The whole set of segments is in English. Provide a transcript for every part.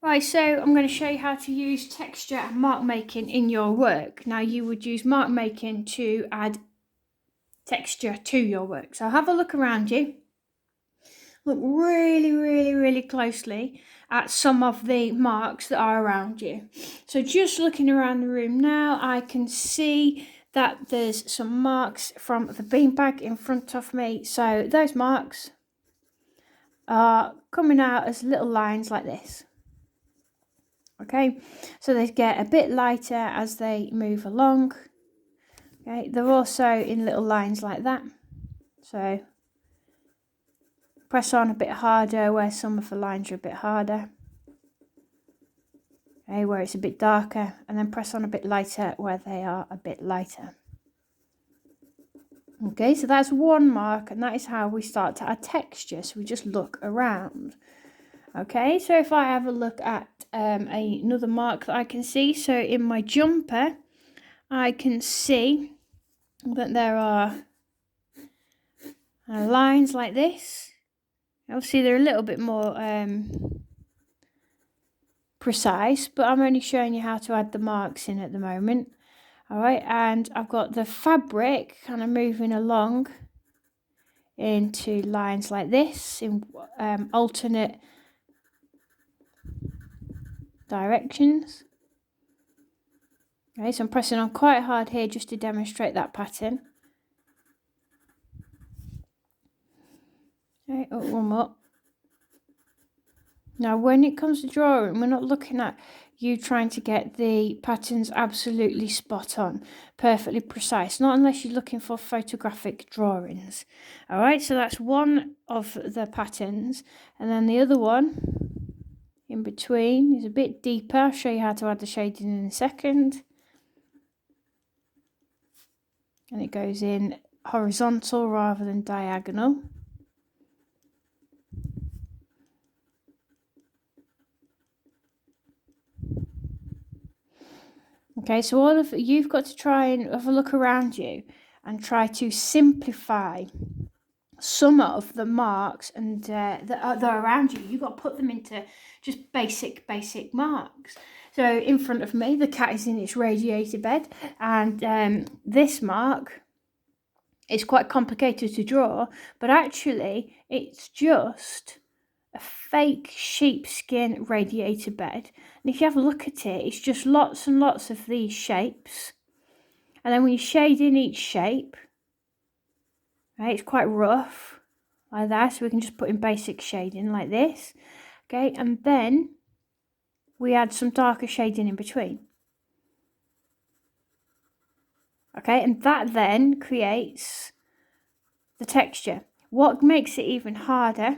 Right, so I'm going to show you how to use texture and mark making in your work. Now you would use mark making to add texture to your work. So have a look around you. Look really closely at some of the marks that are around you. So just looking around the room now, I can see that there's some marks from the beanbag in front of me. So those marks are coming out as little lines like this. Okay, so they get a bit lighter as they move along. Okay, they're also in little lines like that. So press on a bit harder where some of the lines are a bit harder. Okay, where it's a bit darker, and then press on a bit lighter where they are a bit lighter. Okay, so that's one mark, and that is how we start to add texture. So we just look around. Okay, so if I have a look at another mark that I can see, so in my jumper, I can see that there are lines like this. Obviously they're a little bit more precise, but I'm only showing you how to add the marks in at the moment. Alright, and I've got the fabric kind of moving along into lines like this in alternate directions. Okay, so I'm pressing on quite hard here just to demonstrate that pattern. Okay, up one more. Now when it comes to drawing, we're not looking at you trying to get the patterns absolutely spot on, perfectly precise, not unless you're looking for photographic drawings. Alright, so that's one of the patterns, and then the other one in between is a bit deeper. I'll show you how to add the shading in a second. And it goes in horizontal rather than diagonal. Okay, so all of you've got to try and have a look around you and try to simplify some of the marks and that are around you. You've got to put them into just basic marks. So in front of me, the cat is in its radiator bed, and this mark is quite complicated to draw, but actually it's just a fake sheepskin radiator bed. And if you have a look at it, it's just lots and lots of these shapes. And then when you shade in each shape, right, it's quite rough like that. So we can just put in basic shading like this. Okay, and then we add some darker shading in between. Okay, and that then creates the texture. What makes it even harder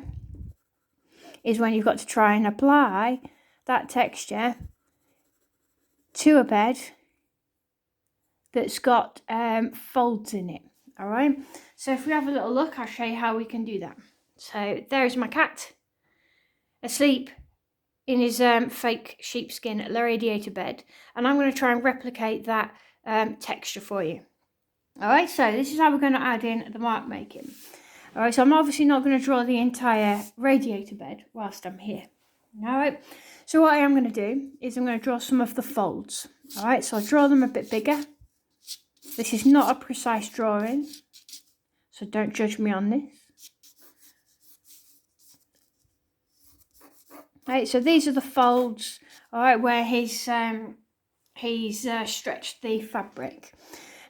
is when you've got to try and apply that texture to a bed that's got folds in it. All right, so if we have a little look, I'll show you how we can do that. So there's my cat asleep in his fake sheepskin radiator bed, and I'm going to try and replicate that texture for you. All right, so this is how we're going to add in the mark making. All right, so I'm obviously not going to draw the entire radiator bed whilst I'm here. All right, so what I am going to do is I'm going to draw some of the folds. All right, so I'll draw them a bit bigger. This is not a precise drawing, so don't judge me on this. All right, so these are the folds, all right, where he's stretched the fabric.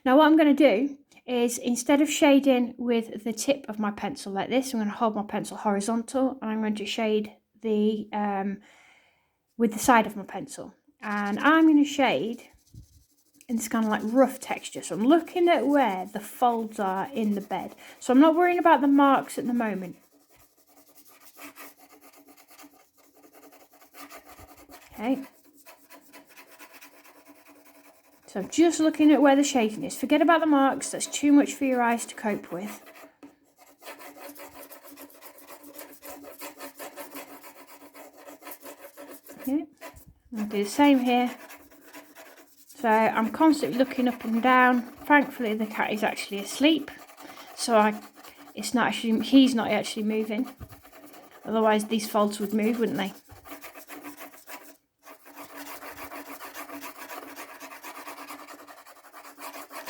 Now what I'm going to do is, instead of shading with the tip of my pencil like this, I'm going to hold my pencil horizontal, and I'm going to shade the with the side of my pencil, and I'm going to shade in this kind of like rough texture. So I'm looking at where the folds are in the bed, so I'm not worrying about the marks at the moment. Okay, so I'm just looking at where the shading is. Forget about the marks, that's too much for your eyes to cope with. Okay, I'll do the same here. So I'm constantly looking up and down. Thankfully the cat is actually asleep, so he's not actually moving. Otherwise these folds would move, wouldn't they?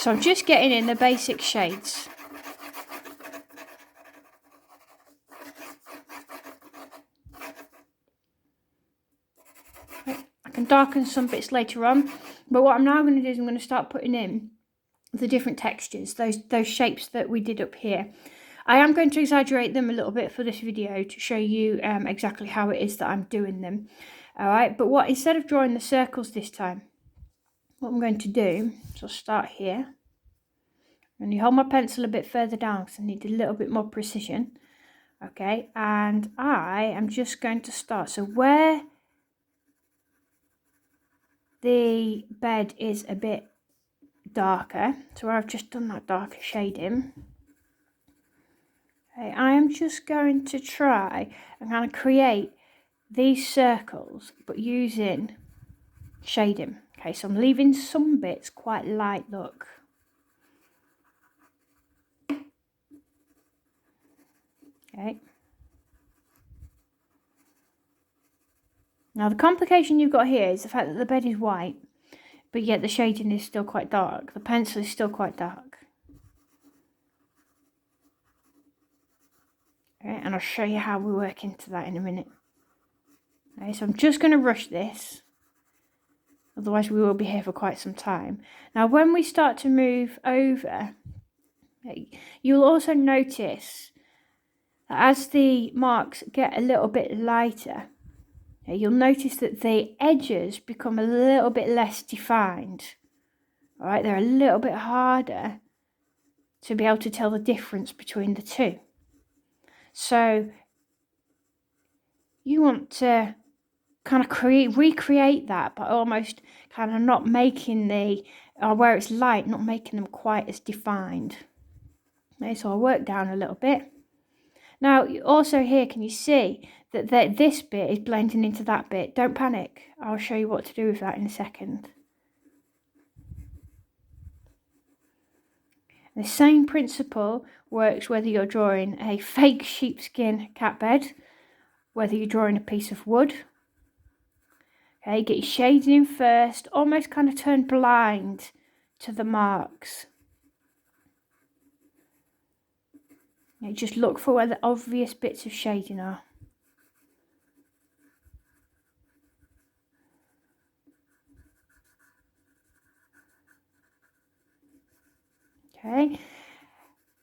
So I'm just getting in the basic shades. I can darken some bits later on, but what I'm now going to do is I'm going to start putting in the different textures, those shapes that we did up here. I am going to exaggerate them a little bit for this video to show you exactly how it is that I'm doing them. Alright, but instead of drawing the circles this time, what I'm going to do is I'll start here. And you hold my pencil a bit further down because I need a little bit more precision. Okay, and I am just going to start. So where the bed is a bit darker, so where I've just done that darker shading, okay, I am just going to try and kind of create these circles but using shading. Okay, so I'm leaving some bits quite light, look. Okay. Now the complication you've got here is the fact that the bed is white, but yet the shading is still quite dark. The pencil is still quite dark. Okay, and I'll show you how we work into that in a minute. Okay, so I'm just going to rush this, otherwise we will be here for quite some time. Now when we start to move over, you'll also notice that as the marks get a little bit lighter, you'll notice that the edges become a little bit less defined. All right, they're a little bit harder to be able to tell the difference between the two. So you want to kind of recreate that, but almost kind of not making where it's light, not making them quite as defined. Okay, so I'll work down a little bit. Now, also here, can you see that this bit is blending into that bit? Don't panic. I'll show you what to do with that in a second. The same principle works whether you're drawing a fake sheepskin cat bed, whether you're drawing a piece of wood. Okay, get your shading in first, almost kind of turn blind to the marks. Just look for where the obvious bits of shading are. Okay,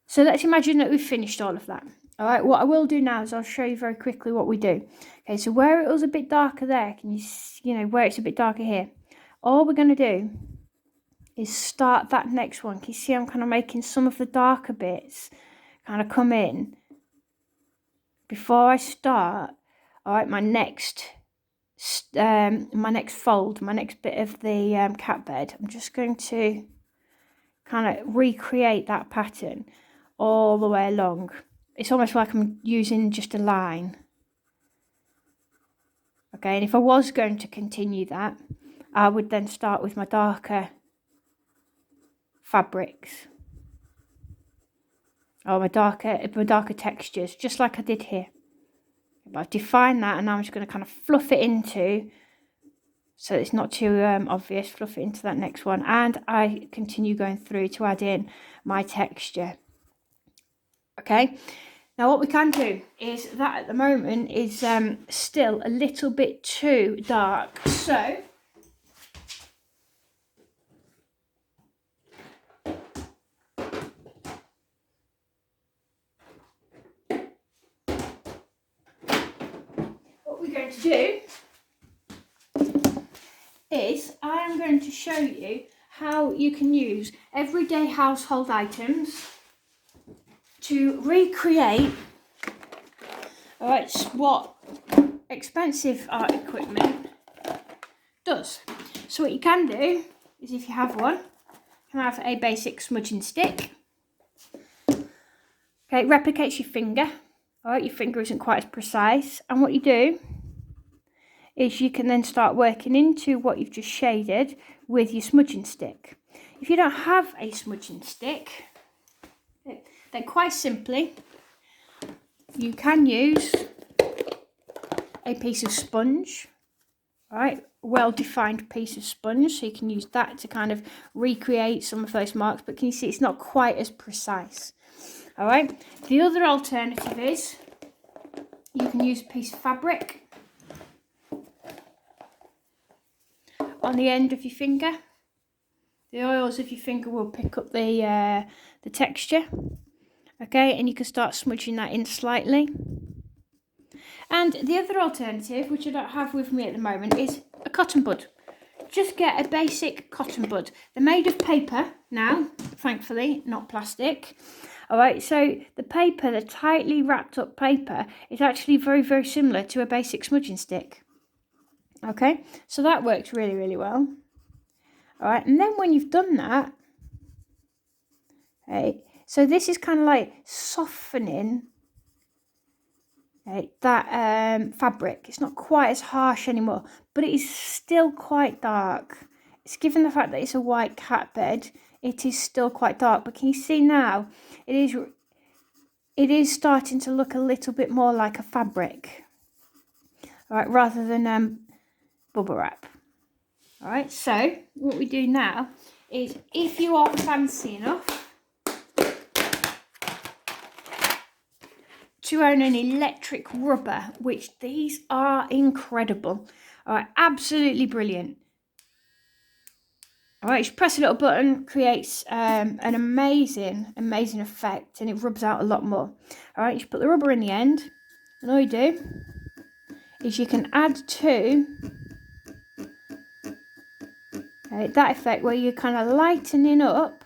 so let's imagine that we've finished all of that. All right, what I will do now is I'll show you very quickly what we do. Okay, so where it was a bit darker there, can you see, where it's a bit darker here? All we're going to do is start that next one. Can you see I'm kind of making some of the darker bits kind of come in before I start. All right, my next fold, my next bit of the cat bed. I'm just going to kind of recreate that pattern all the way along. It's almost like I'm using just a line. Okay, and if I was going to continue that, I would then start with my darker fabrics. Or my darker textures, just like I did here. But I've defined that, and now I'm just going to kind of fluff it into, so it's not too obvious, fluff it into that next one. And I continue going through to add in my texture. Okay, now what we can do is that at the moment is still a little bit too dark. So what we're going to do is I am going to show you how you can use everyday household items to recreate what expensive art equipment does. So what you can do is, if you have one, you can have a basic smudging stick. Okay, it replicates your finger. Alright, your finger isn't quite as precise, and what you do is you can then start working into what you've just shaded with your smudging stick. If you don't have a smudging stick, then quite simply you can use a piece of sponge. All right, well-defined piece of sponge, so you can use that to kind of recreate some of those marks, but can you see it's not quite as precise? All right, the other alternative is you can use a piece of fabric on the end of your finger. The oils of your finger will pick up the texture, okay, and you can start smudging that in slightly. And the other alternative, which I don't have with me at the moment, is a cotton bud. Just get a basic cotton bud. They're made of paper now, thankfully, not plastic. All right, so the paper, the tightly wrapped up paper, is actually very, very similar to a basic smudging stick. Okay, so that works really, really well. All right, and then when you've done that, okay, so this is kind of like softening that fabric. It's not quite as harsh anymore, but it is still quite dark. It's given the fact that it's a white cat bed, it is still quite dark. But can you see now? It is starting to look a little bit more like a fabric, all right, rather than bubble wrap. All right. So what we do now is, if you are fancy enough to own an electric rubber, which these are incredible, all right, absolutely brilliant. All right, you press a little button, creates an amazing effect, and it rubs out a lot more. All right, you put the rubber in the end, and all you do is you can add to that effect where you're kind of lightening up,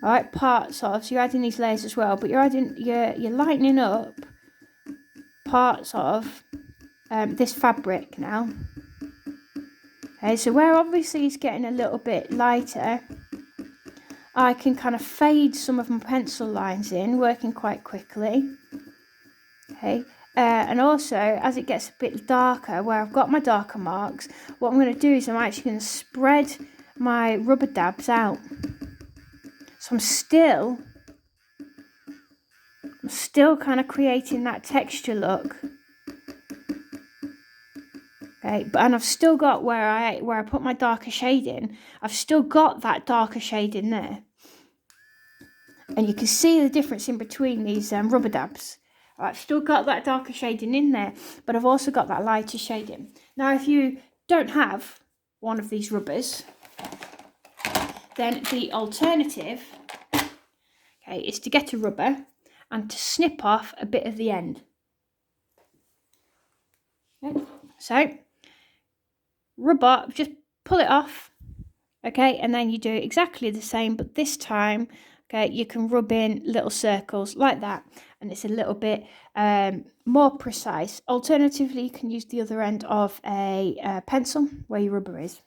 all right, parts of, so you're adding these layers as well, but you're lightening up parts of this fabric now. Okay, so where obviously it's getting a little bit lighter, I can kind of fade some of my pencil lines in, working quite quickly. Okay, and also as it gets a bit darker, where I've got my darker marks, what I'm going to do is I'm actually going to spread my rubber dabs out. So I'm still kind of creating that texture look. Okay, and I've still got where I put my darker shade in, I've still got that darker shade in there. And you can see the difference in between these rubber dabs. I've still got that darker shading in there, but I've also got that lighter shading. Now, if you don't have one of these rubbers, then the alternative, okay, is to get a rubber and to snip off a bit of the end. Okay, so rubber, just pull it off, okay, and then you do exactly the same, but this time, okay, you can rub in little circles like that, and it's a little bit more precise. Alternatively, you can use the other end of a pencil where your rubber is.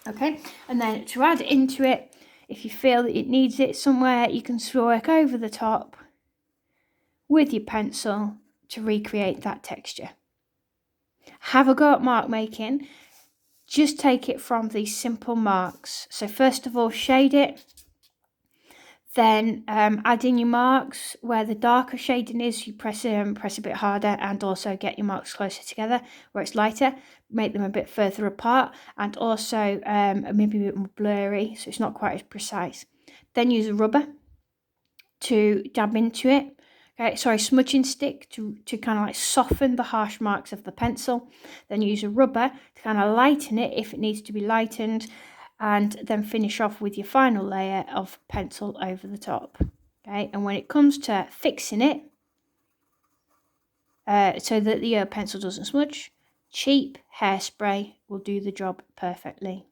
Okay, and then to add into it, if you feel that it needs it somewhere, you can work over the top with your pencil to recreate that texture. Have a go at mark making. Just take it from these simple marks. So first of all, shade it. Then add in your marks where the darker shading is. You press a bit harder, and also get your marks closer together where it's lighter. Make them a bit further apart, and also maybe a bit more blurry, so it's not quite as precise. Then use a rubber to dab into it. Okay, sorry, smudging stick to kind of like soften the harsh marks of the pencil. Then use a rubber to kind of lighten it if it needs to be lightened. And then finish off with your final layer of pencil over the top. Okay, and when it comes to fixing it, so that the pencil doesn't smudge, cheap hairspray will do the job perfectly.